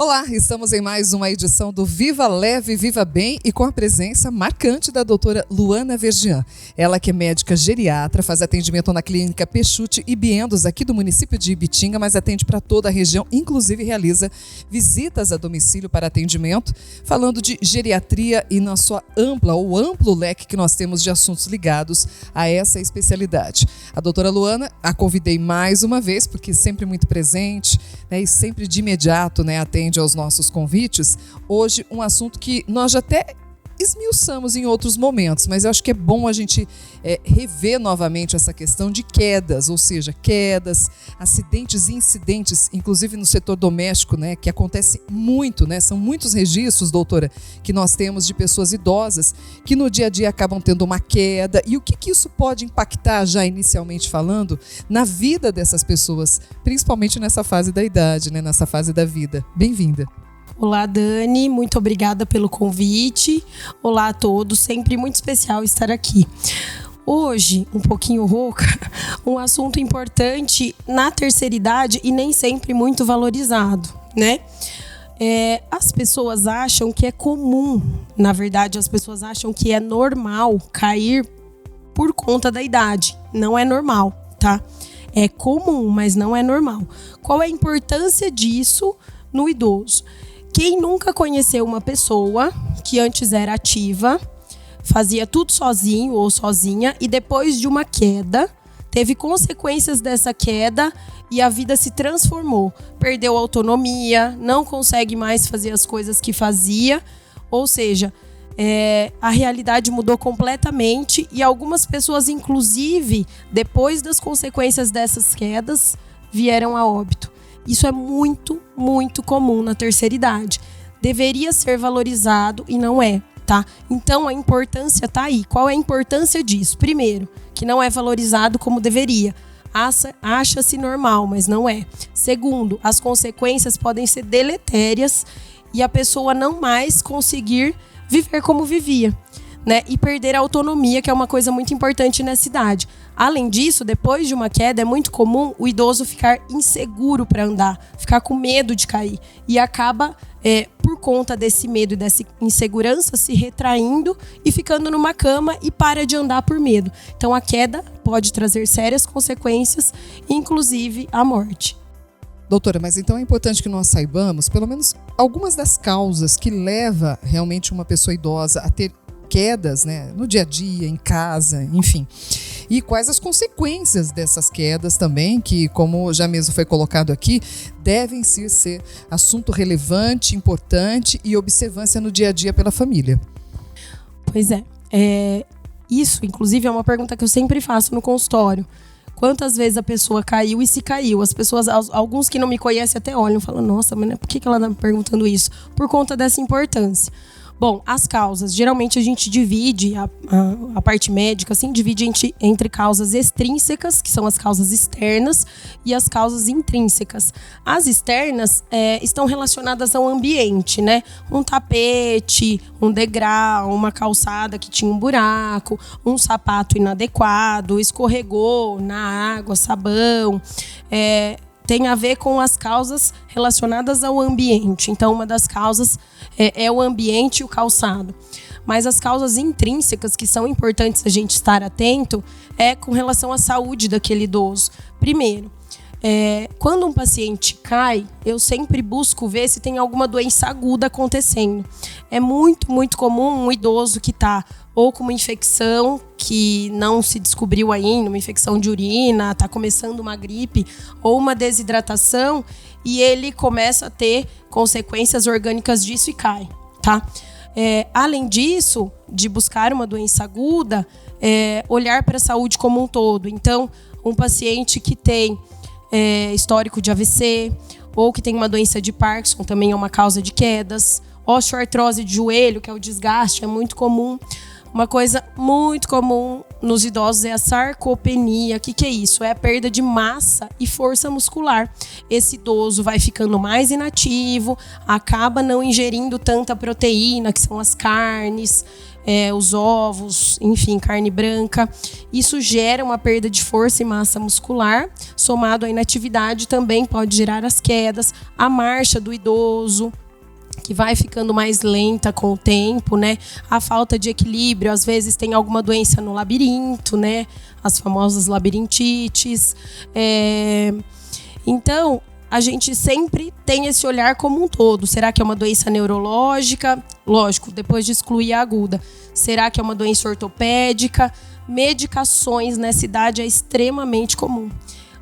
Olá, estamos em mais uma edição do Viva Leve, Viva Bem e com a presença marcante da doutora Luana Vergian. Ela que é médica geriatra, faz atendimento na clínica Peixoto e Biendos aqui do município de Ibitinga, mas atende para toda a região, inclusive realiza visitas a domicílio para atendimento, falando de geriatria e na sua amplo leque que nós temos de assuntos ligados a essa especialidade. A doutora Luana, a convidei mais uma vez, porque sempre muito presente, né, e sempre de imediato, né, atende aos nossos convites. Hoje um assunto que nós já até esmiuçamos em outros momentos, mas eu acho que é bom a gente rever novamente essa questão de quedas, ou seja, quedas, acidentes e incidentes, inclusive no setor doméstico, né, que acontece muito, né, são muitos registros, doutora, que nós temos de pessoas idosas que no dia a dia acabam tendo uma queda, e o que isso pode impactar, já inicialmente falando, na vida dessas pessoas, principalmente nessa fase da idade, né, nessa fase da vida. Bem-vinda. Olá, Dani, muito obrigada pelo convite. Olá a todos, sempre muito especial estar aqui. Hoje, um pouquinho rouca, um assunto importante na terceira idade e nem sempre muito valorizado, né? As pessoas acham que é comum, na verdade, as pessoas acham que é normal cair por conta da idade. Não é normal, tá? É comum, mas não é normal. Qual é a importância disso no idoso? Quem nunca conheceu uma pessoa que antes era ativa, fazia tudo sozinho ou sozinha e depois de uma queda, teve consequências dessa queda e a vida se transformou. Perdeu autonomia, não consegue mais fazer as coisas que fazia, ou seja, a realidade mudou completamente e algumas pessoas, inclusive, depois das consequências dessas quedas, vieram a óbito. Isso é muito, muito comum na terceira idade. Deveria ser valorizado e não é, tá? Então a importância tá aí. Qual é a importância disso? Primeiro, que não é valorizado como deveria. Acha-se normal, mas não é. Segundo, as consequências podem ser deletérias e a pessoa não mais conseguir viver como vivia, né? E perder a autonomia, que é uma coisa muito importante nessa idade. Além disso, depois de uma queda, é muito comum o idoso ficar inseguro para andar, ficar com medo de cair. E acaba, por conta desse medo e dessa insegurança, se retraindo e ficando numa cama e para de andar por medo. Então, a queda pode trazer sérias consequências, inclusive a morte. Doutora, mas então é importante que nós saibamos, pelo menos, algumas das causas que levam realmente uma pessoa idosa a ter quedas, né, no dia a dia, em casa, enfim. E quais as consequências dessas quedas também, que, como já mesmo foi colocado aqui, devem ser assunto relevante, importante e observância no dia a dia pela família. Pois é. Isso, inclusive, é uma pergunta que eu sempre faço no consultório. Quantas vezes a pessoa caiu e se caiu? As pessoas, alguns que não me conhecem até olham e falam, nossa, mas por que ela está me perguntando isso? Por conta dessa importância. Bom, as causas. Geralmente a gente divide, a parte médica, assim, divide entre causas extrínsecas, que são as causas externas, e as causas intrínsecas. As externas estão relacionadas ao ambiente, né? Um tapete, um degrau, uma calçada que tinha um buraco, um sapato inadequado, escorregou na água, sabão, tem a ver com as causas relacionadas ao ambiente. Então, uma das causas é o ambiente e o calçado. Mas as causas intrínsecas, que são importantes a gente estar atento, é com relação à saúde daquele idoso. Primeiro, quando um paciente cai, eu sempre busco ver se tem alguma doença aguda acontecendo. É muito, muito comum um idoso que está ou com uma infecção que não se descobriu ainda, uma infecção de urina, está começando uma gripe ou uma desidratação e ele começa a ter consequências orgânicas disso e cai, tá? Além disso, de buscar uma doença aguda, olhar para a saúde como um todo. Então, um paciente que tem histórico de AVC ou que tem uma doença de Parkinson também é uma causa de quedas. Osteoartrose de joelho, que é o desgaste, é muito comum. Uma coisa muito comum nos idosos é a sarcopenia. O que é isso? É a perda de massa e força muscular. Esse idoso vai ficando mais inativo, acaba não ingerindo tanta proteína, que são as carnes, os ovos, enfim, carne branca. Isso gera uma perda de força e massa muscular, somado à inatividade também pode gerar as quedas, a marcha do idoso, que vai ficando mais lenta com o tempo, né? A falta de equilíbrio, às vezes tem alguma doença no labirinto, né? As famosas labirintites. Então, a gente sempre tem esse olhar como um todo. Será que é uma doença neurológica? Lógico, depois de excluir a aguda. Será que é uma doença ortopédica? Medicações nessa idade é extremamente comum.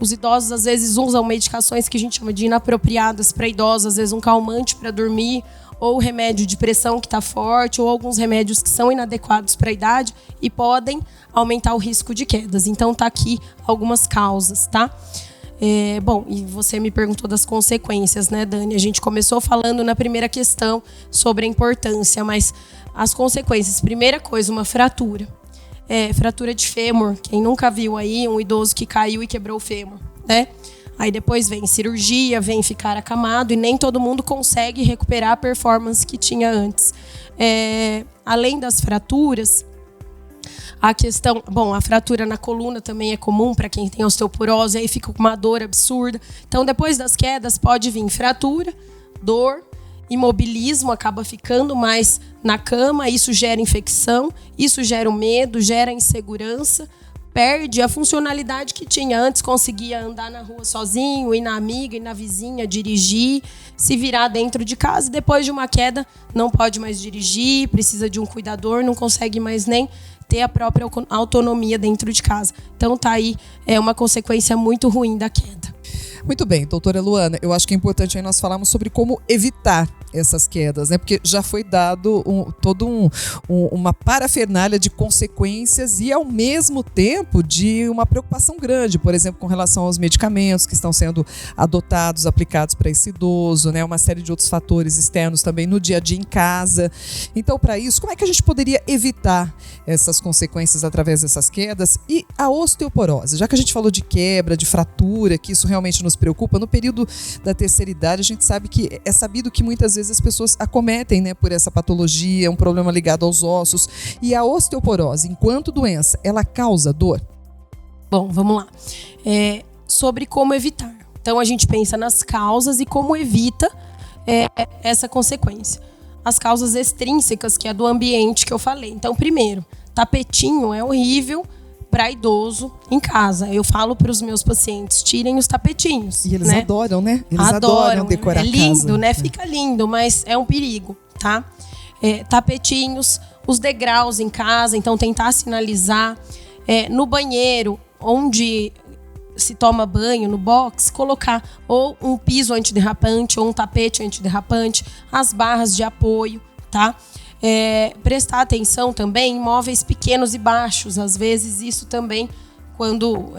Os idosos, às vezes, usam medicações que a gente chama de inapropriadas para idosos, às vezes um calmante para dormir, ou remédio de pressão que está forte, ou alguns remédios que são inadequados para a idade e podem aumentar o risco de quedas. Então, tá aqui algumas causas, tá? Bom, e você me perguntou das consequências, né, Dani? A gente começou falando na primeira questão sobre a importância, mas as consequências. Primeira coisa, uma fratura. Fratura de fêmur. Quem nunca viu aí um idoso que caiu e quebrou o fêmur, né? Aí depois vem cirurgia, vem ficar acamado e nem todo mundo consegue recuperar a performance que tinha antes. Além das fraturas, a questão... Bom, a fratura na coluna também é comum para quem tem osteoporose, aí fica com uma dor absurda. Então, depois das quedas, pode vir fratura, dor, imobilismo, acaba ficando mais na cama, isso gera infecção, isso gera o medo, gera insegurança, perde a funcionalidade que tinha. Antes conseguia andar na rua sozinho, ir na amiga, ir na vizinha, dirigir, se virar dentro de casa, e depois de uma queda não pode mais dirigir, precisa de um cuidador, não consegue mais nem ter a própria autonomia dentro de casa. Então tá aí, uma consequência muito ruim da queda. Muito bem, doutora Luana, eu acho que é importante aí nós falarmos sobre como evitar essas quedas, né? Porque já foi dado uma parafernália de consequências e, ao mesmo tempo, de uma preocupação grande, por exemplo, com relação aos medicamentos que estão sendo adotados, aplicados para esse idoso, né? Uma série de outros fatores externos também no dia a dia em casa. Então, para isso, como é que a gente poderia evitar essas consequências através dessas quedas? E a osteoporose, já que a gente falou de quebra, de fratura, que isso realmente nos preocupa, no período da terceira idade, a gente sabe que é sabido que muitas vezes as pessoas acometem, né, por essa patologia, um problema ligado aos ossos. E a osteoporose, enquanto doença, ela causa dor? Bom, vamos lá. Sobre como evitar. Então, a gente pensa nas causas e como evita essa consequência. As causas extrínsecas, que é do ambiente que eu falei. Então, primeiro, tapetinho é horrível para idoso em casa. Eu falo para os meus pacientes, tirem os tapetinhos. E eles, né? Adoram, né? Eles adoram decorar a casa. É lindo, né? Fica lindo, mas é um perigo, tá? Tapetinhos, os degraus em casa, então tentar sinalizar. No banheiro, onde se toma banho, no box, colocar ou um piso antiderrapante ou um tapete antiderrapante, as barras de apoio, tá? Prestar atenção também em móveis pequenos e baixos. Às vezes isso também, quando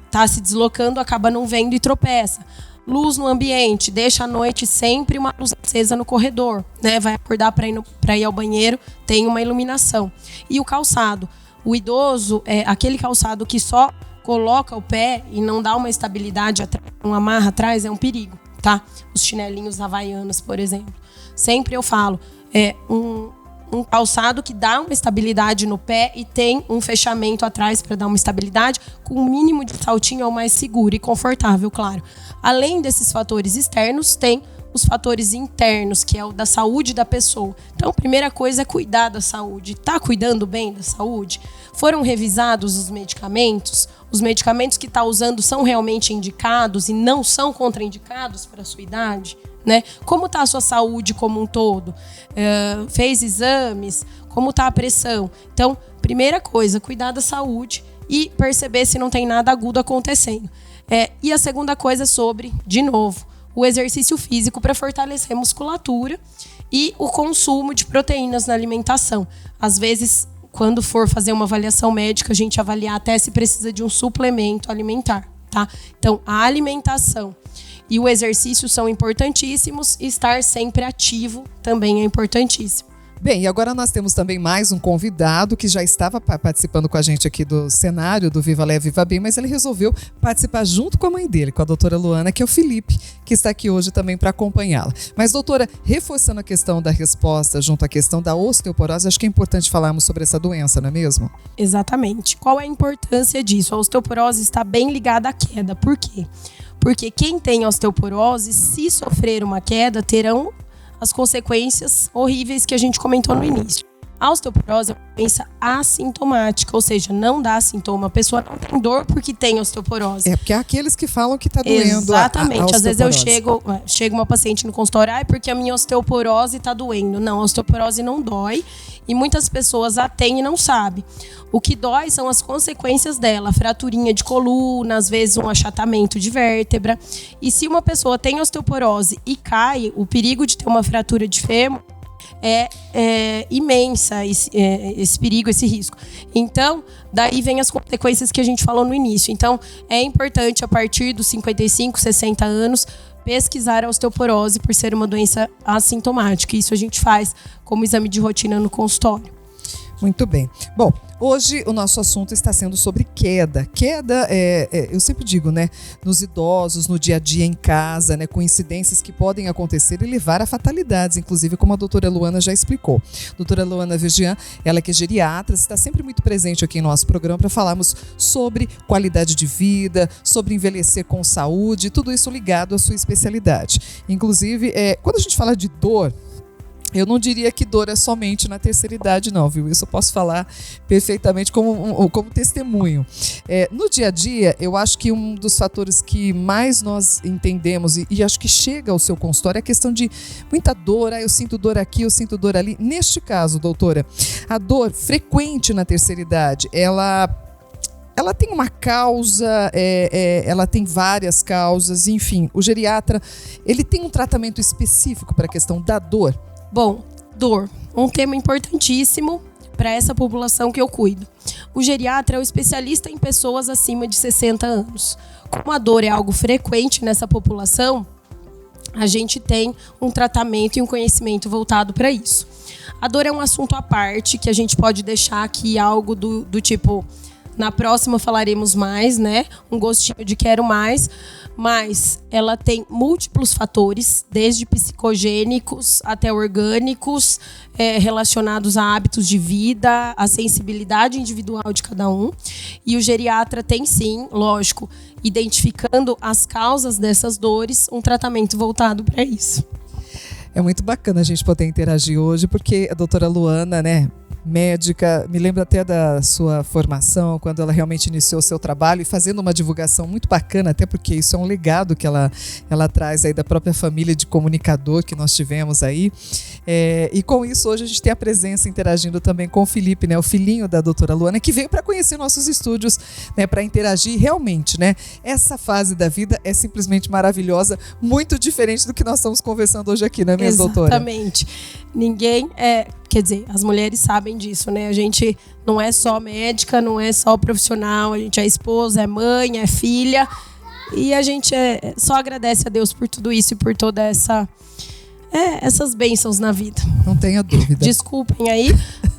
está se deslocando, acaba não vendo e tropeça. Luz no ambiente, deixa à noite sempre uma luz acesa no corredor, né? Vai acordar para ir ao banheiro, tem uma iluminação. E o calçado. O idoso, aquele calçado que só coloca o pé e não dá uma estabilidade, uma amarra atrás, é um perigo, tá? Os chinelinhos havaianos, por exemplo. Sempre eu falo, um calçado que dá uma estabilidade no pé e tem um fechamento atrás para dar uma estabilidade, com um mínimo de saltinho é o mais seguro e confortável, claro. Além desses fatores externos, tem os fatores internos, que é o da saúde da pessoa. Então, a primeira coisa é cuidar da saúde. Está cuidando bem da saúde? Foram revisados os medicamentos? Os medicamentos que está usando são realmente indicados e não são contraindicados para a sua idade? Né? Como está a sua saúde como um todo? Fez exames? Como está a pressão? Então, primeira coisa, cuidar da saúde e perceber se não tem nada agudo acontecendo. E a segunda coisa é sobre, de novo, o exercício físico para fortalecer a musculatura e o consumo de proteínas na alimentação. Às vezes, quando for fazer uma avaliação médica, a gente avaliar até se precisa de um suplemento alimentar, tá? Então, a alimentação e o exercício são importantíssimos e estar sempre ativo também é importantíssimo, Bem, e agora nós temos também mais um convidado que já estava participando com a gente aqui do cenário do Viva Leve, Viva Bem, mas ele resolveu participar junto com a mãe dele, com a doutora Luana, que é o Felipe, que está aqui hoje também para acompanhá-la. Mas, doutora, reforçando a questão da resposta junto à questão da osteoporose, acho que é importante falarmos sobre essa doença, não é mesmo? Exatamente. Qual é a importância disso? A osteoporose está bem ligada à queda. Por quê? Porque quem tem osteoporose, se sofrer uma queda, terão as consequências horríveis que a gente comentou no início. A osteoporose é uma doença assintomática, ou seja, não dá sintoma. A pessoa não tem dor porque tem osteoporose. É porque há aqueles que falam que está doendo. Exatamente. Às vezes eu chego uma paciente no consultório, porque a minha osteoporose está doendo. Não, a osteoporose não dói e muitas pessoas a têm e não sabem. O que dói são as consequências dela, fraturinha de coluna, às vezes um achatamento de vértebra. E se uma pessoa tem osteoporose e cai, o perigo de ter uma fratura de fêmur é imensa, esse perigo, esse risco. Então, daí vem as consequências que a gente falou no início. Então, é importante, a partir dos 55, 60 anos, pesquisar a osteoporose por ser uma doença assintomática. Isso a gente faz como exame de rotina no consultório. Muito bem. Bom, hoje o nosso assunto está sendo sobre queda. Queda, eu sempre digo, né, nos idosos, no dia a dia em casa, né, com incidências que podem acontecer e levar a fatalidades, inclusive como a doutora Luana já explicou. Doutora Luana Vergian, ela que é geriatra, está sempre muito presente aqui em nosso programa para falarmos sobre qualidade de vida, sobre envelhecer com saúde, tudo isso ligado à sua especialidade. Inclusive, quando a gente fala de dor, eu não diria que dor é somente na terceira idade, não, viu? Isso eu posso falar perfeitamente como testemunho. No dia a dia, eu acho que um dos fatores que mais nós entendemos e acho que chega ao seu consultório é a questão de muita dor. Eu sinto dor aqui, eu sinto dor ali. Neste caso, doutora, a dor frequente na terceira idade, ela tem uma causa, ela tem várias causas, enfim. O geriatra, ele tem um tratamento específico para a questão da dor? Bom, dor, um tema importantíssimo para essa população que eu cuido. O geriatra é o especialista em pessoas acima de 60 anos. Como a dor é algo frequente nessa população, a gente tem um tratamento e um conhecimento voltado para isso. A dor é um assunto à parte, que a gente pode deixar aqui algo do tipo, na próxima falaremos mais, né? Um gostinho de quero mais. Mas ela tem múltiplos fatores, desde psicogênicos até orgânicos, relacionados a hábitos de vida, a sensibilidade individual de cada um. E o geriatra tem sim, lógico, identificando as causas dessas dores, um tratamento voltado para isso. É muito bacana a gente poder interagir hoje, porque a doutora Luana, né, médica, me lembro até da sua formação, quando ela realmente iniciou o seu trabalho e fazendo uma divulgação muito bacana, até porque isso é um legado que ela traz aí da própria família de comunicador que nós tivemos aí. E com isso, hoje a gente tem a presença interagindo também com o Felipe, né, o filhinho da doutora Luana, que veio para conhecer nossos estúdios, né, para interagir. Realmente, né, essa fase da vida é simplesmente maravilhosa, muito diferente do que nós estamos conversando hoje aqui, não é mesmo, doutora? Exatamente. Ninguém quer dizer, as mulheres sabem disso, né? A gente não é só médica, não é só profissional, a gente é esposa, é mãe, é filha. E a gente só agradece a Deus por tudo isso e por toda essas bênçãos na vida. Não tenha dúvida. Desculpem aí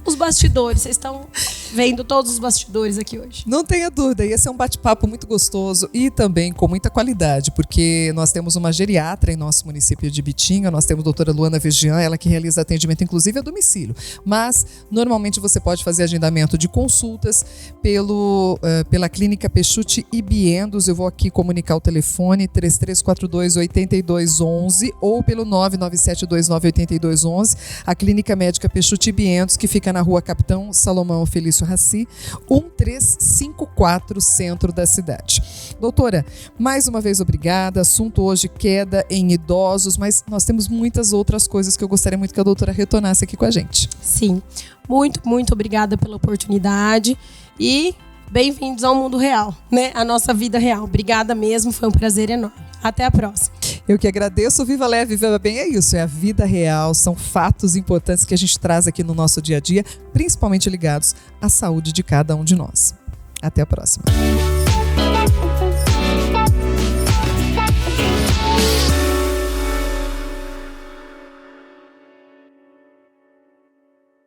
os bastidores, vocês estão vendo todos os bastidores aqui hoje. Não tenha dúvida, e esse é um bate-papo muito gostoso e também com muita qualidade, porque nós temos uma geriatra em nosso município de Bitinga, nós temos a doutora Luana Vergian, ela que realiza atendimento inclusive a domicílio, mas normalmente você pode fazer agendamento de consultas pela clínica Peixoto e Biendos. Eu vou aqui comunicar o telefone 3342-8211 ou pelo 99729-8211, a clínica médica Peixoto e Biendos, que fica na rua Capitão Salomão Felício Raci, 1354, centro da cidade. Doutora, mais uma vez obrigada. Assunto hoje, queda em idosos, mas nós temos muitas outras coisas que eu gostaria muito que a doutora retornasse aqui com a gente. Sim, muito, muito obrigada pela oportunidade e bem-vindos ao mundo real, né? A nossa vida real. Obrigada mesmo, foi um prazer enorme. Até a próxima. Eu que agradeço. Viva Leve, Viva Bem, é isso, é a vida real, são fatos importantes que a gente traz aqui no nosso dia a dia, principalmente ligados à saúde de cada um de nós. Até a próxima.